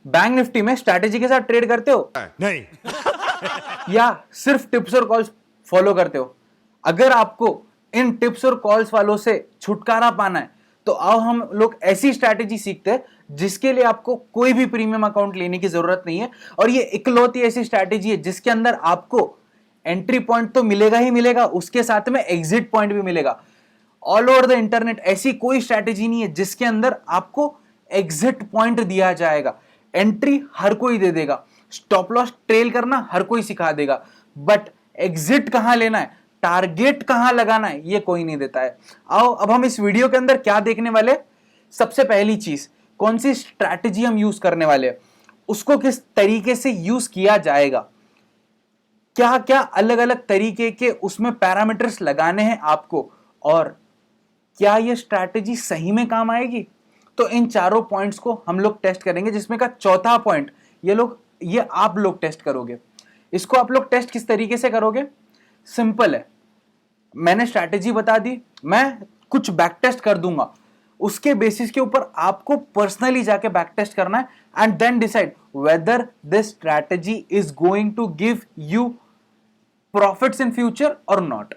Bank Nifty में strategy के साथ ट्रेड करते हो नहीं। या सिर्फ टिप्स और कॉल्स फॉलो करते हो? अगर आपको इन टिप्स और कॉल्स वालों से छुटकारा पाना है तो आओ हम लोग ऐसी स्ट्रैटेजी सीखते हैं जिसके लिए आपको कोई भी प्रीमियम अकाउंट लेने की जरूरत नहीं है, और ये इकलौती ऐसी स्ट्रैटेजी है जिसके अंदर आपको एंट्री पॉइंट तो मिलेगा ही मिलेगा, उसके साथ में एग्जिट पॉइंट भी मिलेगा। ऑल ओवर द इंटरनेट ऐसी कोई स्ट्रैटेजी नहीं है जिसके अंदर आपको एग्जिट पॉइंट दिया जाएगा। एंट्री हर कोई दे देगा, स्टॉप लॉस ट्रेल करना हर कोई सिखा देगा, बट एग्जिट कहां लेना है, टारगेट कहां लगाना है, ये कोई नहीं देता है। आओ अब हम इस वीडियो के अंदर क्या देखने वाले, सबसे पहली चीज कौन सी स्ट्रैटेजी हम यूज करने वाले हैं, उसको किस तरीके से यूज किया जाएगा, क्या क्या अलग अलग तरीके के उसमें पैरामीटर्स लगाने हैं आपको, और क्या ये स्ट्रैटेजी सही में काम आएगी। तो इन चारों पॉइंट्स को हम लोग टेस्ट करेंगे, जिसमें का चौथा पॉइंट ये आप लोग टेस्ट करोगे। इसको आप लोग टेस्ट किस तरीके से करोगे, सिंपल है, मैंने स्ट्रैटेजी बता दी, मैं कुछ बैक टेस्ट कर दूंगा, उसके बेसिस के ऊपर आपको पर्सनली जाके बैक टेस्ट करना है and then decide whether this strategy is going to give you profits in future और नॉट।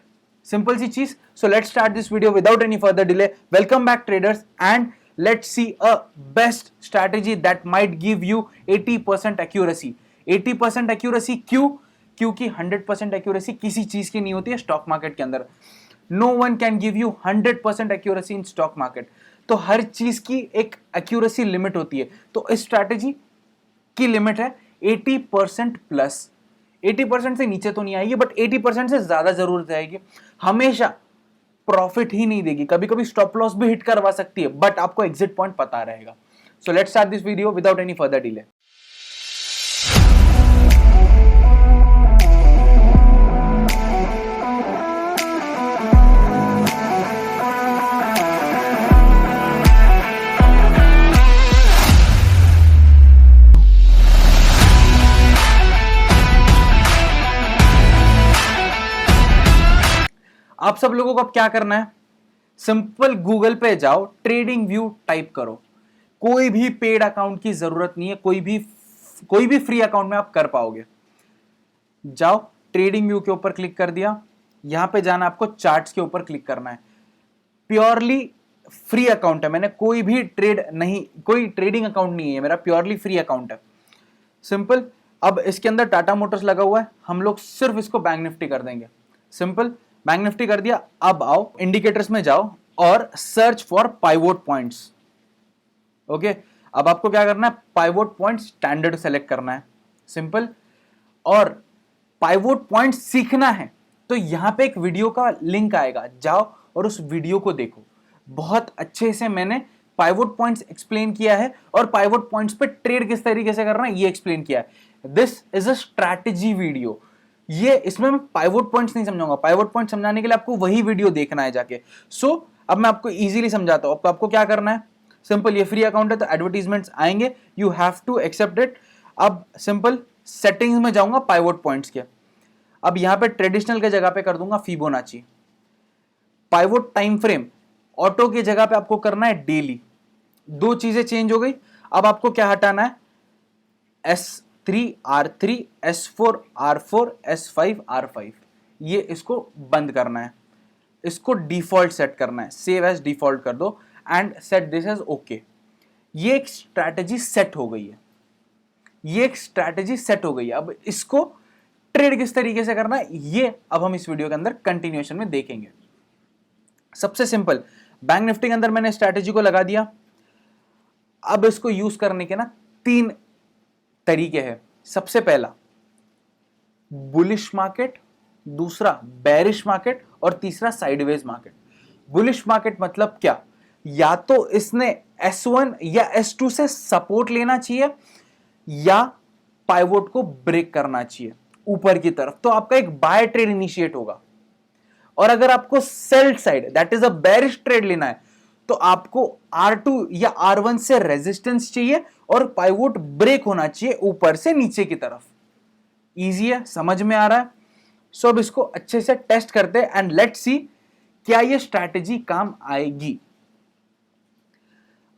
सिंपल सी चीज। So let's start this video without any further delay. Welcome back traders and let's see a best strategy that might give you 80% accuracy। 80% accuracy क्यों? क्योंकि 100% accuracy किसी चीज की नहीं होती है स्टॉक मार्केट के अंदर। No one can give you 100% accuracy in stock market। तो हर चीज की एक accuracy लिमिट होती है, तो इस स्ट्रैटेजी की लिमिट है 80% प्लस। 80% से नीचे तो नहीं आएगी, बट 80% से ज्यादा जरूर जाएगी। हमेशा प्रॉफिट ही नहीं देगी, कभी कभी स्टॉप लॉस भी हिट करवा सकती है, बट आपको एग्जिट पॉइंट पता रहेगा। सो let's start this video without any further delay. आप सब लोगों को अब क्या करना है, सिंपल गूगल पे जाओ, ट्रेडिंग व्यू टाइप करो। कोई भी पेड अकाउंट की जरूरत नहीं है, कोई भी फ्री अकाउंट में आप कर पाओगे। जाओ ट्रेडिंग व्यू के ऊपर क्लिक कर दिया, यहां पे जाना आपको चार्ट्स के ऊपर क्लिक करना है। प्योरली फ्री अकाउंट है, मैंने कोई भी कोई ट्रेडिंग अकाउंट नहीं है मेरा, प्योरली फ्री अकाउंट है। सिंपल। अब इसके अंदर टाटा मोटर्स लगा हुआ है, हम लोग सिर्फ इसको बैंक निफ्टी कर देंगे। सिंपल, बैंक निफ्टी कर दिया। अब आओ इंडिकेटर्स में जाओ और search for pivot points. Okay, अब आपको क्या करना है, पाइवोट पॉइंट स्टैंडर्ड सेलेक्ट करना है। सिंपल। और पाइवोट पॉइंट सीखना है तो यहां पे एक वीडियो का लिंक आएगा, जाओ और उस वीडियो को देखो। बहुत अच्छे से मैंने पाइवोट पॉइंट्स एक्सप्लेन किया है और पाइवोट पॉइंट्स पे ट्रेड किस तरीके से करना है ये एक्सप्लेन किया है। This is a strategy video. ये इसमें मैं पाइवोट पॉइंट्स नहीं समझाऊंगा, पाइवोट पॉइंट समझाने के लिए आपको वही वीडियो देखना है जाके। सो अब मैं आपको इजीली समझाता हूं। अब आपको क्या करना है, सिंपल, ये फ्री अकाउंट है तो एडवर्टीजमेंट्स आएंगे, you have to accept it. अब सिंपल सेटिंग्स में जाऊंगा पाइवोट पॉइंट्स के, अब यहां पे ट्रेडिशनल के जगह पे कर दूंगा Fibonacci. Pivot time frame auto की जगह पे आपको करना है डेली। दो चीजें चेंज हो गई। अब आपको क्या हटाना है, S3 R3 S4 R4 S5 R5, ये इसको बंद करना है, इसको डिफॉल्ट सेट करना है, सेव एज डिफॉल्ट कर दो and set this as okay. ये एक स्ट्रैटेजी सेट हो गई है, ये एक स्ट्रैटेजी सेट हो गई है। अब इसको ट्रेड किस तरीके से करना है ये अब हम इस वीडियो के अंदर कंटिन्यूएशन में देखेंगे। सबसे सिंपल, बैंक निफ्टी के अंदर मैंने स्ट्रैटेजी को लगा दिया। अब इसको यूज करने के ना 3 तरीके हैं। सबसे पहला बुलिश मार्केट, दूसरा बेरिश मार्केट और तीसरा साइडवेज मार्केट। बुलिश मार्केट मतलब क्या, या तो इसने S1 या S2 से सपोर्ट लेना चाहिए या पाइवोट को ब्रेक करना चाहिए ऊपर की तरफ, तो आपका एक बाय ट्रेड इनिशिएट होगा। और अगर आपको sell side that is a bearish trade लेना है तो आपको R2 या R1 से रेजिस्टेंस चाहिए और पाइवोट ब्रेक होना चाहिए ऊपर से नीचे की तरफ। इजी है, समझ में आ रहा है। सो अब इसको अच्छे से टेस्ट करते हैं एंड लेट्स सी क्या ये स्ट्रैटेजी काम आएगी।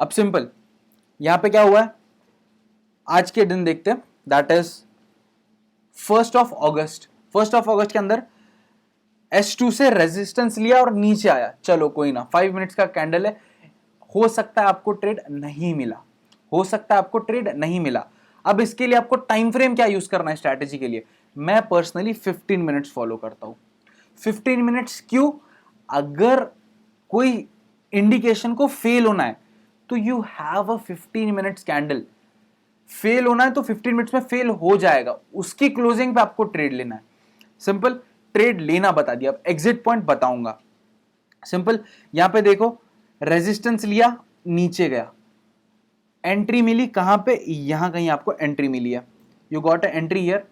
अब सिंपल, यहां पे क्या हुआ है, आज के दिन देखते हैं, दैट इज 1 अगस्त के अंदर S2 से रेजिस्टेंस लिया और नीचे आया, चलो कोई ना, 5 मिनट्स का कैंडल है, हो सकता है आपको ट्रेड नहीं मिला, हो सकता है आपको ट्रेड नहीं मिला। अब इसके लिए आपको टाइम फ्रेम क्या यूज करना है स्ट्रैटेजी के लिए? मैं पर्सनली 15 मिनट्स फॉलो करता हूं। 15 मिनट्स क्यों? अगर कोई इंडिकेशन को फेल होना है तो you have a 15 minutes candle, fail होना है तो 15 मिनट्स में फेल हो जाएगा, उसकी क्लोजिंग पे आपको ट्रेड लेना है। सिंपल, ट्रेड लेना बता दिया, अब एग्जिट पॉइंट बताऊंगा। सिंपल, यहां पे देखो रेजिस्टेंस लिया, नीचे गया, एंट्री मिली कहां पे? यहां कहीं आपको एंट्री मिली है, you got a entry here.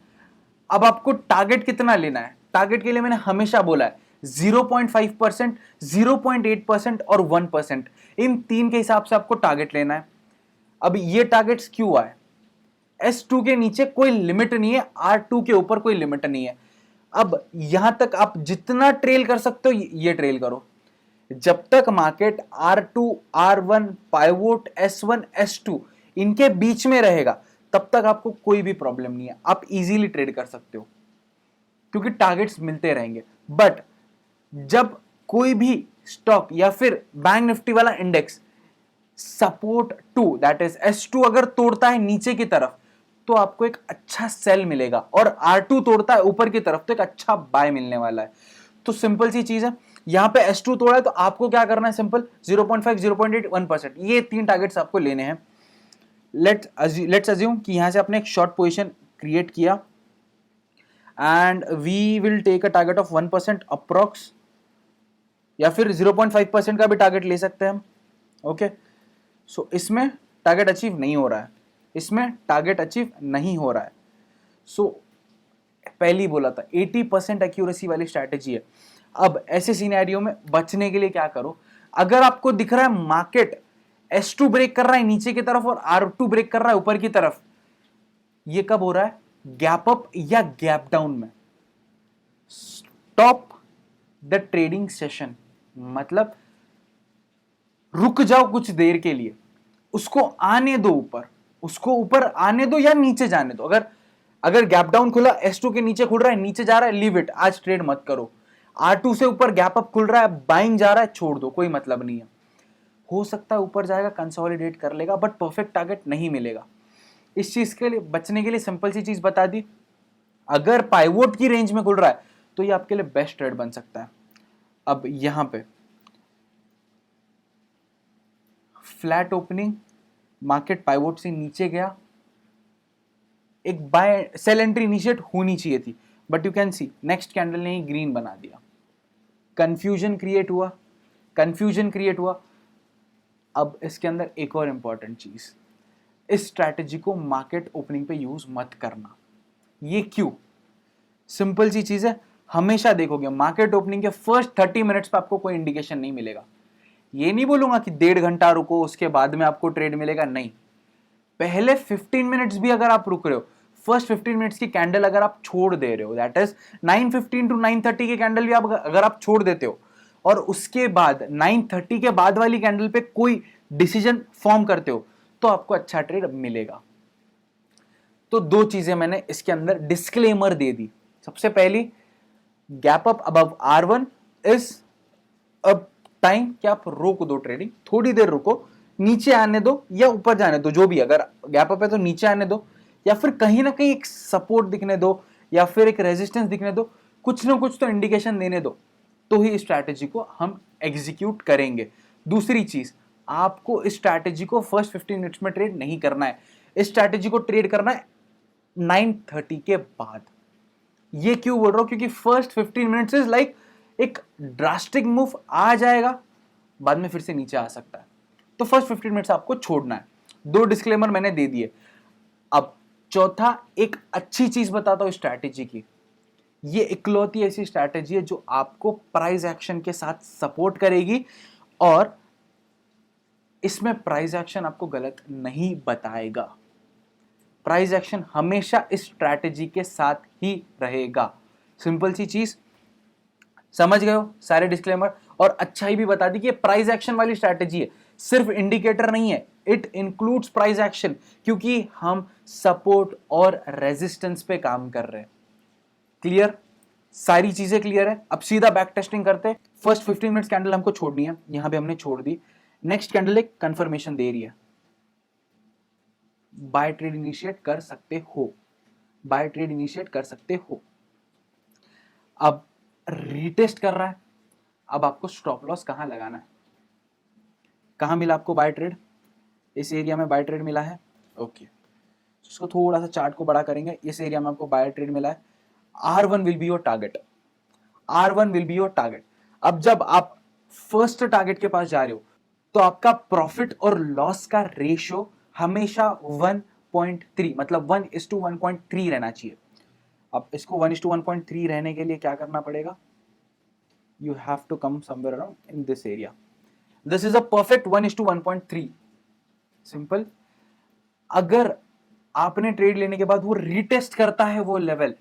अब आपको टारगेट कितना लेना है? टारगेट के लिए मैंने हमेशा बोला है 0.5%, 0.8% और 1%, इन तीन के हिसाब से आपको टारगेट लेना है। अब ये टारगेट्स क्यों आए? S2 के नीचे कोई लिमिट नहीं है, R2 के ऊपर कोई लिमिट नहीं है। अब यहां तक आप जितना ट्रेल कर सकते हो ये ट्रेल करो, जब तक market R2, R1, pivot, S1, S2 इनके बीच में रहेगा तब तक आपको कोई भी प्रॉब्लम नहीं है, आप इजीली ट्रेड कर सकते हो क्योंकि टारगेट्स मिलते रहेंगे। बट जब कोई भी स्टॉक या फिर बैंक निफ्टी वाला index support 2 that is S2 अगर तोड़ता है नीचे की तरफ तो आपको एक अच्छा सेल मिलेगा, और R2 तोड़ता है ऊपर की तरफ तो एक अच्छा बाय मिलने वाला है। तो सिंपल सी चीज है, यहां पे S2 तोड़ा है तो आपको क्या करना है? सिंपल 0.5, 0.8, 1%, ये तीन टारगेट्स आपको लेने हैं। लेट्स अज्यूम कि यहां से आपने एक शॉर्ट पोजीशन क्रिएट किया and we will take a target of 1% approx, या फिर 0.5% का भी टारगेट ले सकते हैं हम। ओके, सो इसमें टारगेट अचीव नहीं हो रहा है, इसमें टारगेट अचीव नहीं हो रहा है। सो पहले ही बोला था 80% एक्यूरेसी वाली स्ट्रैटेजी है। अब ऐसे सिनेरियो में बचने के लिए क्या करो? अगर आपको दिख रहा है मार्केट S2 ब्रेक कर रहा है नीचे की तरफ और R2 ब्रेक कर रहा है ऊपर की तरफ, ये कब हो रहा है? गैप अप या गैप डाउन में। स्टॉप द ट्रेडिंग सेशन, मतलब रुक जाओ कुछ देर के लिए, उसको आने दो ऊपर, उसको ऊपर आने दो या नीचे जाने दो। अगर गैप डाउन खुला, S2 के नीचे खुल रहा है, नीचे जा रहा है, लीव इट, आज ट्रेड मत करो। R2 से ऊपर गैप अप खुल रहा है, बाइंग जा रहा है, छोड़ दो, कोई मतलब नहीं है। हो सकता है ऊपर जाएगा, कंसोलिडेट कर लेगा, बट परफेक्ट टारगेट नहीं मिलेगा। इस चीज के लिए बचने के लिए सिंपल सी चीज बता दी, अगर पाइवोट की रेंज में खुल रहा है तो ये आपके लिए बेस्ट ट्रेड बन सकता है। अब यहां पे फ्लैट ओपनिंग, मार्केट पाइवोट से नीचे गया, एक बाय सेल एंट्री इनिशिएट होनी चाहिए थी, but you can see next candle ने ग्रीन बना दिया, कंफ्यूजन क्रिएट हुआ, कंफ्यूजन क्रिएट हुआ। अब इसके अंदर एक और इंपॉर्टेंट चीज, इस स्ट्रैटेजी को मार्केट ओपनिंग पे यूज मत करना। ये क्यों? सिंपल सी चीज है, हमेशा देखोगे मार्केट ओपनिंग के फर्स्ट 30 मिनट्स पे आपको कोई इंडिकेशन नहीं मिलेगा। ये नहीं बोलूंगा कि 1.5 घंटा रुको उसके बाद में आपको ट्रेड मिलेगा, नहीं, पहले 15 मिनट्स भी अगर आप रुक रहे हो, फर्स्ट 15 मिनट्स की कैंडल अगर आप छोड़ दे रहे हो, दैट इज 9:15 टू 9:30 की कैंडल भी आप अगर आप छोड़ देते हो और उसके बाद 9:30 के बाद वाली कैंडल पे कोई डिसीजन फॉर्म करते हो तो आपको अच्छा ट्रेड मिलेगा। तो दो चीजें मैंने इसके अंदर डिस्क्लेमर दे दी। सबसे पहली, gap up above R1 is अब टाइम कि आप रोक दो ट्रेडिंग, थोड़ी देर रुको, नीचे आने दो या ऊपर जाने दो, जो भी, अगर गैप अप है तो नीचे आने दो या फिर कहीं ना कहीं एक सपोर्ट दिखने दो या फिर एक रेजिस्टेंस दिखने दो, कुछ ना कुछ तो इंडिकेशन देने दो, तो ही इस स्ट्रैटेजी को हम एग्जीक्यूट करेंगे। दूसरी चीज, आपको इस स्ट्रैटेजी को फर्स्ट 15 मिनट्स में ट्रेड नहीं करना है, इस स्ट्रैटेजी को ट्रेड करना है 9:30 के बाद। ये क्यों बोल रहा हूं? क्योंकि फर्स्ट 15 मिनट्स इज लाइक एक ड्रास्टिक मूव आ जाएगा, बाद में फिर से नीचे आ सकता है, तो फर्स्ट 15 मिनट्स आपको छोड़ना है। दो डिस्क्लेमर मैंने दे दिए। अब चौथा, एक अच्छी चीज बताता हूं स्ट्रैटेजी की, ये इकलौती ऐसी स्ट्रैटेजी है जो आपको प्राइस एक्शन के साथ सपोर्ट करेगी और इसमें प्राइस एक्शन आपको गलत नहीं बताएगा। प्राइस एक्शन हमेशा इस स्ट्रैटेजी के साथ ही रहेगा। सिंपल सी चीज, समझ गए हो सारे डिस्क्लेमर? और अच्छाई भी बता दी कि प्राइस एक्शन वाली स्ट्रैटेजी है, सिर्फ इंडिकेटर नहीं है, इट इंक्लूड्स प्राइस एक्शन, क्योंकि हम सपोर्ट और रेजिस्टेंस पे काम कर रहे हैं। क्लियर? सारी चीजें क्लियर है। अब सीधा बैक टेस्टिंग करते हैं। फर्स्ट 15 मिनट्स कैंडल हमको छोड़नी है, यहां पे हमने छोड़ दी। नेक्स्ट कैंडल एक कंफर्मेशन दे रही है, बाय ट्रेड इनिशिएट कर सकते हो, बाय ट्रेड इनिशिएट कर सकते हो। अब रीटेस्ट कर रहा है, अब आपको स्टॉप लॉस कहां लगाना है? कहां मिला आपको बाय ट्रेड? इस एरिया में बाय ट्रेड मिला है। ओके, इसको थोड़ा सा चार्ट को बड़ा करेंगे। इस एरिया में आपको बाय ट्रेड मिला है। R1 will be your target, R1 will be your target. अब जब आप फर्स्ट टारगेट के पास जा रहे हो तो आपका प्रॉफिट और लॉस का रेशियो हमेशा 1.3 मतलब 1:1.3 रहना चाहिए। अब इसको 1:1.3 रहने के लिए क्या करना पड़ेगा? You have to come somewhere around in this area. This is a perfect 1:1.3। Simple. अगर आपने ट्रेड लेने के बाद वो रिटेस्ट करता है वो लेवल,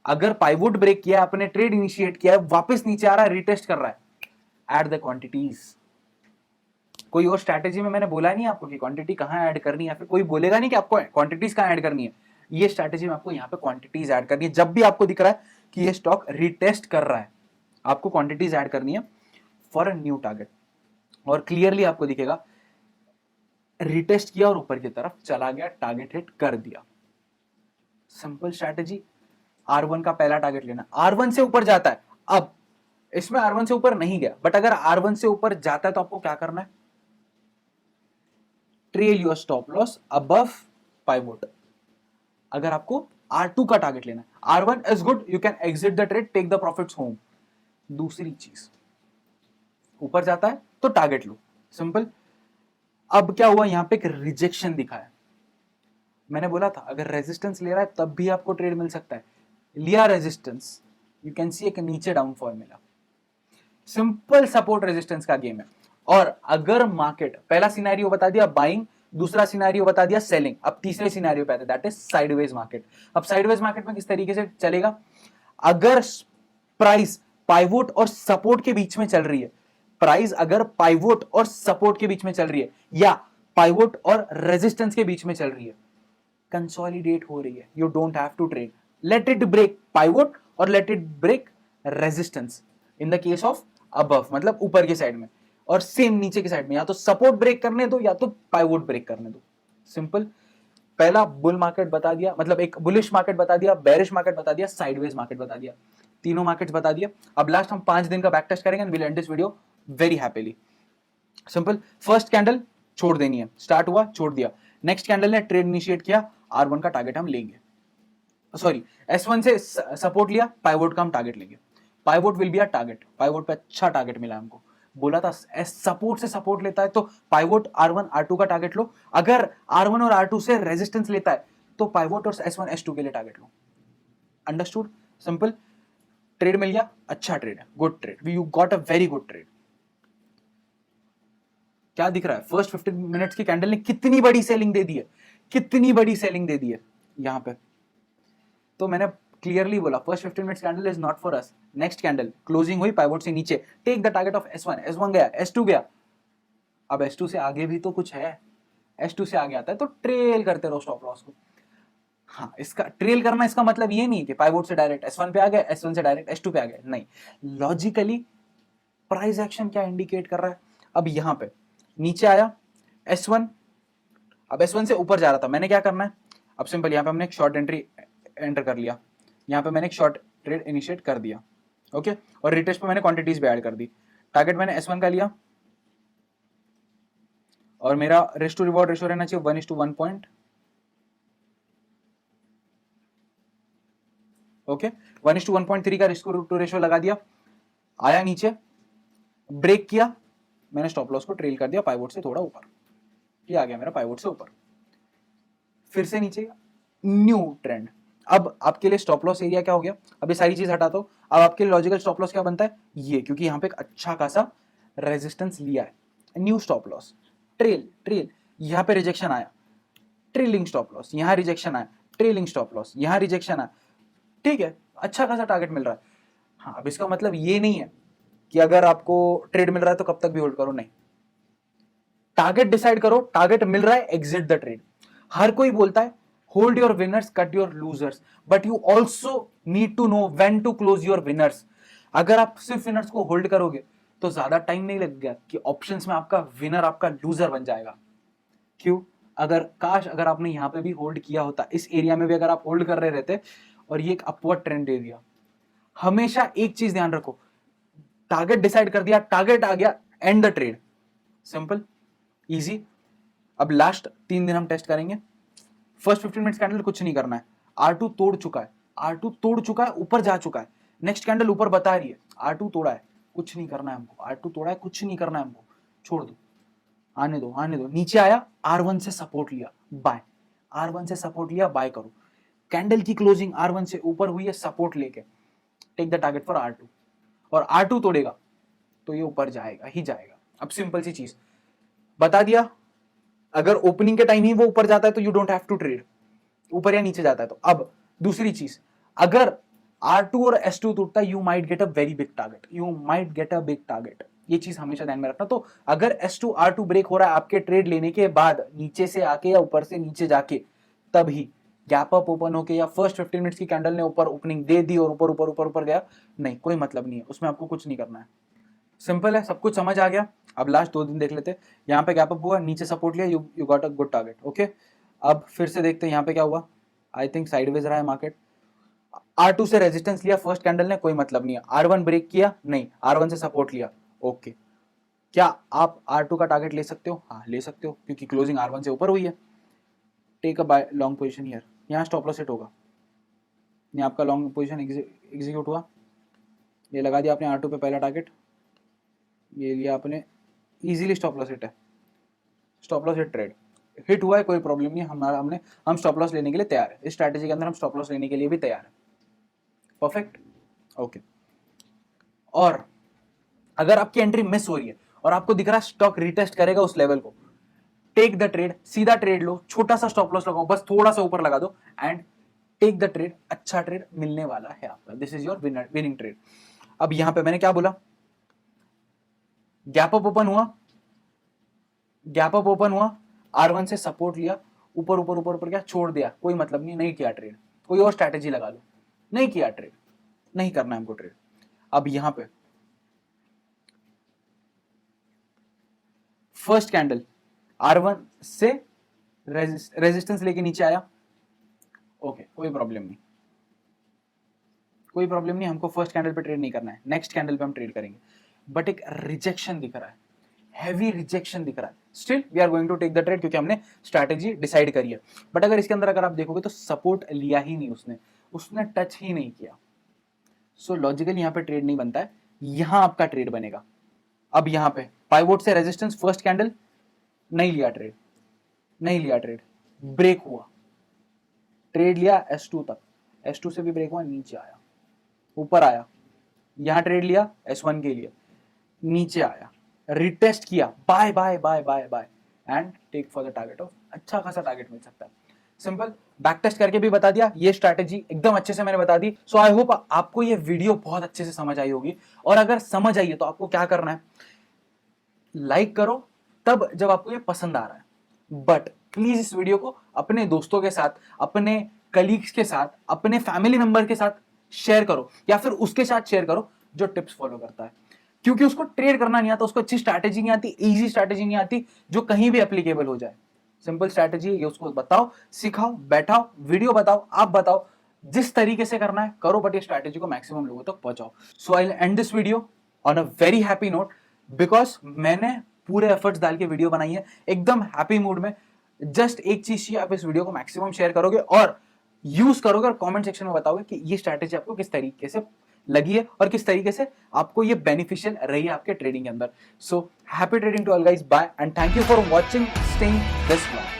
अगर पाइवोट ब्रेक किया, आपने ट्रेड इनिशिएट किया है, वापस नीचे आ रहा है, रिटेस्ट कर रहा है, ऐड द क्वांटिटीज। कोई और स्ट्रैटेजी में मैंने बोला नहीं आपको कि क्वांटिटी कहां ऐड करनी है, फिर कोई बोलेगा नहीं कि आपको क्वांटिटीज कहां ऐड करनी है। ये स्ट्रैटेजी में आपको यहां पे क्वांटिटीज ऐड करनी है। जब भी आपको दिख रहा है कि ये स्टॉक रिटेस्ट कर रहा है, आपको क्वांटिटीज ऐड करनी है फॉर अ न्यू टारगेट। और क्लियरली आपको दिखेगा रिटेस्ट किया और ऊपर की तरफ चला गया, टारगेट हिट कर दिया। Simple strategy. R1 का पहला टारगेट लेना, R1 से ऊपर जाता है। अब इसमें R1 से ऊपर नहीं गया, बट अगर R1 से ऊपर जाता है तो आपको क्या करना है? Trail your stop loss above pivot. अगर आपको R2 का टारगेट लेना है, R1 is good, you can exit the trade, take the profits home. दूसरी चीज, ऊपर जाता है तो टारगेट लो। सिंपल। अब क्या हुआ? यहां पे एक रिजेक्शन दिखा है। मैंने बोला था अगर रेजिस्टेंस ले रहा है तब भी आपको ट्रेड मिल सकता है। लिया रेजिस्टेंस, यू कैन सी एक नीचे डाउनफॉल मिला। सिंपल सपोर्ट रेजिस्टेंस का गेम है। और अगर मार्केट, पहला सिनेरियो बता दिया बाइंग, दूसरा सिनेरियो बता दिया सेलिंग, अब तीसरे सिनेरियो पे आते हैं, दैट इज साइडवेज मार्केट। अब साइडवेज मार्केट में किस तरीके से चलेगा? अगर प्राइस पाइवोट और सपोर्ट के बीच में चल रही है, प्राइस अगर पाइवोट और सपोर्ट के बीच में चल रही है या पाइवोट और रेजिस्टेंस के बीच में चल रही है, कंसोलिडेट हो रही है, you don't have to trade, let it break pivot और let it break resistance. In the case of above मतलब ऊपर की साइड में, और सेम नीचे की साइड में या तो सपोर्ट ब्रेक करने दो या तो पाइवोट ब्रेक करने दो। सिंपल। पहला बुल मार्केट बता दिया, मतलब एक बुलिश मार्केट बता दिया, बेरिश मार्केट बता दिया, साइडवेज मार्केट बता दिया, तीनों मार्केट्स बता दिया। अब लास्ट हम 5 दिन का बैक टेस्ट करेंगे and will end this video very happily. Simple. First candle छोड़ देनी है, स्टार्ट हुआ छोड़ दिया। नेक्स्ट कैंडल ने ट्रेड इनिशिएट किया, R1 का टारगेट हम लेंगे, सॉरी S1 से सपोर्ट लिया, पाइवोट का हम टारगेट लेंगे। Pivot will be a target, pivot पे अच्छा टारगेट मिला हमको। बोला था सपोर्ट से सपोर्ट लेता है तो पाइवोट R1 R2 का टारगेट लो, अगर R1 और R2 से रेजिस्टेंस लेता है तो पाइवोट और S1 S2 के लिए टारगेट लो। अंडरस्टूड? सिंपल। ट्रेड मिल गया, अच्छा ट्रेड है, good trade, you got a very good trade. क्या दिख रहा है? फर्स्ट 15 मिनट्स की कैंडल ने कितनी बड़ी सेलिंग दे दी है, कितनी बड़ी सेलिंग दे दी है यहां पे। तो मैंने क्लियरली बोला first 15 minutes candle is not for us. Next candle closing हुई पाइवोट से नीचे, take the target of S1, S1 गया, S2 गया। अब S2 से आगे भी तो कुछ है, S2 से आगे आता है तो ट्रेल करते रहो स्टॉप लॉस को। हाँ, इसका ट्रेल करना, इसका मतलब ये नहीं कि पाइवोट से डायरेक्ट S1 पे आ गया, S1 से डायरेक्ट S2 पे आ गया, नहीं। लॉजिकली प्राइस एक्शन क्या इंडिकेट कर रहा है? अब यहां पे नीचे आया S1, अब S1 से ऊपर जा रहा था, मैंने क्या करना है? अब सिंपल, यहां पे हमने एक शॉर्ट एंट्री एंटर कर लिया, यहां पे मैंने एक शॉर्ट ट्रेड इनिशिएट कर दिया, ओके। और रिटेस्ट पे मैंने क्वांटिटीज भी ऐड कर दी। टारगेट मैंने S1 का लिया और मेरा रिस्क टू रिवॉर्ड रेशियो रहना चाहिए 1:1 पॉइंट, ओके। 1:1.3 का रिस्क टू रेशियो लगा दिया, आया नीचे, ब्रेक किया, मैंने स्टॉप लॉस को ट्रेल कर दिया पाइवोट से थोड़ा ऊपर, ये आ गया मेरा पाइवोट से ऊपर, फिर से नीचे, न्यू ट्रेंड। अब आपके लिए स्टॉप लॉस एरिया क्या हो गया? अब ये सारी चीज हटाता हूं, अब आपके लिए लॉजिकल स्टॉप लॉस क्या बनता है? ये, क्योंकि यहां पे एक अच्छा खासा रेजिस्टेंस लिया है, new stop loss, trail trail, यहां पे रिजेक्शन आया, ट्रेलिंग स्टॉप लॉस, यहां रिजेक्शन आया, ट्रेलिंग स्टॉप लॉस, यहां रिजेक्शन आया, ठीक है, अच्छा खासा टारगेट मिल रहा है। हाँ, अब इसका मतलब ये नहीं है कि अगर आपको ट्रेड मिल रहा है तो कब तक भी होल्ड करो, नहीं। टारगेट डिसाइड करो, टारगेट मिल रहा है, एग्जिट द ट्रेड। हर कोई बोलता है hold your winners, cut your losers, but you also need to know when to close your winners. अगर आप सिर्फ विनर्स को होल्ड करोगे तो ज्यादा टाइम नहीं लगेगा कि ऑप्शंस में आपका विनर आपका लूजर बन जाएगा। क्यों? अगर आपने यहां पे भी होल्ड किया होता, इस एरिया में भी अगर आप होल्ड कर रहे रहते और ये एक अपवर्ड ट्रेंड दे दिया, हमेशा एक चीज ध्यान रखो, टारगेट डिसाइड कर दिया, टारगेट आ गया, and the trade. Simple, easy. अब लास्ट 3 दिन हम टेस्ट करेंगे। फर्स्ट 15 मिनट्स कैंडल कुछ नहीं करना है, R2 तोड़ चुका है, R2 तोड़ चुका है, ऊपर जा चुका है, नेक्स्ट कैंडल ऊपर बता रही है R2 तोड़ा है, कुछ नहीं करना है हमको, R2 तोड़ा है, कुछ नहीं करना है हमको, छोड़ दो, आने दो आने दो। नीचे आया, R1 से सपोर्ट लिया, बाय, R1 से सपोर्ट लिया, बाय करो। कैंडल की क्लोजिंग R1 से ऊपर हुई है, सपोर्ट लेके take the target for R2, और R2 तोड़ेगा तो ये ऊपर जाएगा ही जाएगा। अब सिंपल सी चीज बता दिया, अगर ओपनिंग के टाइम ही वो ऊपर जाता है तो you don't have to trade, ऊपर या नीचे जाता है तो। अब दूसरी चीज, अगर R2 और S2 टूटता है, you might get a very big target, you might get a big target. ये चीज हमेशा ध्यान में रखना। तो अगर S2 R2 ब्रेक हो रहा है आपके ट्रेड लेने के बाद, नीचे से आके या ऊपर से नीचे जाके, तब ही गैप अप ओपन होके या फर्स्ट 15 मिनट्स की कैंडल ने ऊपर ओपनिंग दे दी और ऊपर ऊपर ऊपर ऊपर गया, नहीं, कोई मतलब नहीं है उसमें, आपको कुछ नहीं करना है। सिंपल है, सब कुछ समझ आ गया। अब लास्ट 2 दिन देख लेते हैं। यहाँ पे गैप अप हुआ, नीचे सपोर्ट लिया, you got a good target, okay. अब फिर से देखते हैं यहाँ पे क्या हुआ। आई थिंक साइडवेज रहा है मार्केट। R2 से रेजिस्टेंस लिया फर्स्ट कैंडल ने, कोई मतलब नहीं है। R1 ब्रेक किया, नहीं, R1 से सपोर्ट लिया, ओके। क्या आप R2 का टारगेट ले सकते हो? हाँ, ले सकते हो, क्योंकि क्लोजिंग R1 से ऊपर हुई है। Take a buy long position here, यहाँ स्टॉप लॉस हिट होगा, ये आपका लॉन्ग पोजीशन एग्जीक्यूट हुआ, ये लगा दिया आपने R2 पे पहला टारगेट, ये लिया आपने, इजीली स्टॉप लॉस हिट है, stop loss hit trade hit हुआ है, कोई प्रॉब्लम नहीं, हम स्टॉप लॉस लेने के लिए तैयार है। इस स्ट्रैटेजी के अंदर हम स्टॉप लॉस लेने के लिए भी तैयार है। Perfect, okay. और अगर आपकी एंट्री मिस हो रही है और आपको दिख रहा है स्टॉक रिटेस्ट करेगा उस लेवल को, टेक द ट्रेड, सीधा ट्रेड लो, छोटा सा स्टॉप लॉस लगाओ, बस थोड़ा सा ऊपर लगा दो एंड टेक द ट्रेड। अच्छा ट्रेड मिलने वाला है आपका, this is your winning trade. अब यहां पे मैंने क्या बोला, गैप अप ओपन हुआ, गैप अप ओपन हुआ, R1 से सपोर्ट लिया, ऊपर ऊपर ऊपर ऊपर क्या छोड़ दिया, कोई मतलब नहीं किया ट्रेड, कोई और स्ट्रैटेजी लगा लो, नहीं किया ट्रेड, नहीं करना है हमको ट्रेड। अब यहां पे फर्स्ट कैंडल R1 से रेजिस्टेंस लेके नीचे आया, ओके, कोई प्रॉब्लम नहीं, कोई प्रॉब्लम नहीं, हमको फर्स्ट कैंडल पे ट्रेड नहीं करना है, नेक्स्ट कैंडल पे हम ट्रेड करेंगे। बट एक रिजेक्शन दिख रहा है, हैवी रिजेक्शन दिख रहा है, still we are going to take the trade, क्योंकि हमने स्ट्रैटेजी डिसाइड करी है। बट अगर इसके अंदर अगर आप देखोगे तो सपोर्ट लिया ही नहीं उसने टच ही नहीं किया, सो लॉजिकली यहाँ पे ट्रेड नहीं बनता है, यहां आपका ट्रेड बनेगा। अब यहाँ पे पाइवोट से रेजिस्टेंस फर्स्ट कैंडल, नहीं लिया ट्रेड, नहीं लिया ट्रेड, ब्रेक हुआ, ट्रेड लिया S2 तक, S2 से भी ब्रेक हुआ, नीचे आया, ऊपर आया, यहां ट्रेड लिया S1 के लिए, नीचे आया, रिटेस्ट किया, buy buy buy buy buy and take for the target of, अच्छा खासा टारगेट मिल सकता है। सिंपल, बैक टेस्ट करके भी बता दिया, ये स्ट्रैटेजी एकदम अच्छे से मैंने बता दी। सो आई होप आपको ये वीडियो बहुत अच्छे से समझ आई होगी, और अगर समझ आई है तो आपको क्या करना है, लाइक करो तब जब आपको ये पसंद आ रहा है, बट प्लीज इस वीडियो को अपने दोस्तों के साथ, अपने कलीग्स के साथ, अपने फैमिली मेंबर के साथ शेयर करो, या फिर उसके साथ शेयर करो जो टिप्स फॉलो करता है, क्योंकि उसको ट्रेड करना नहीं आता, उसको अच्छी स्ट्रैटेजी नहीं आती, इजी स्ट्रैटेजी नहीं आती जो कहीं भी एप्लीकेबल हो जाए। सिंपल स्ट्रैटेजी ये उसको बताओ, सिखाओ, बैठाओ, वीडियो बताओ, आप बताओ, जिस तरीके से करना है करो, बट ये स्ट्रैटेजी को मैक्सिमम लोगों तक पहुंचाओ। So I will end this video on a very happy note, because मैंने पूरे एफर्ट्स डाल के वीडियो बनाई है, एकदम हैप्पी मूड में। जस्ट एक चीज चाहिए, आप इस वीडियो को मैक्सिमम शेयर करोगे और यूज करोगे, और कमेंट सेक्शन में बताओगे कि ये स्ट्रैटेजी आपको किस तरीके से लगी है और किस तरीके से आपको ये बेनिफिशियल रही है आपके ट्रेडिंग के अंदर। So happy trading to all guys, bye and thank you for watching, staying this long.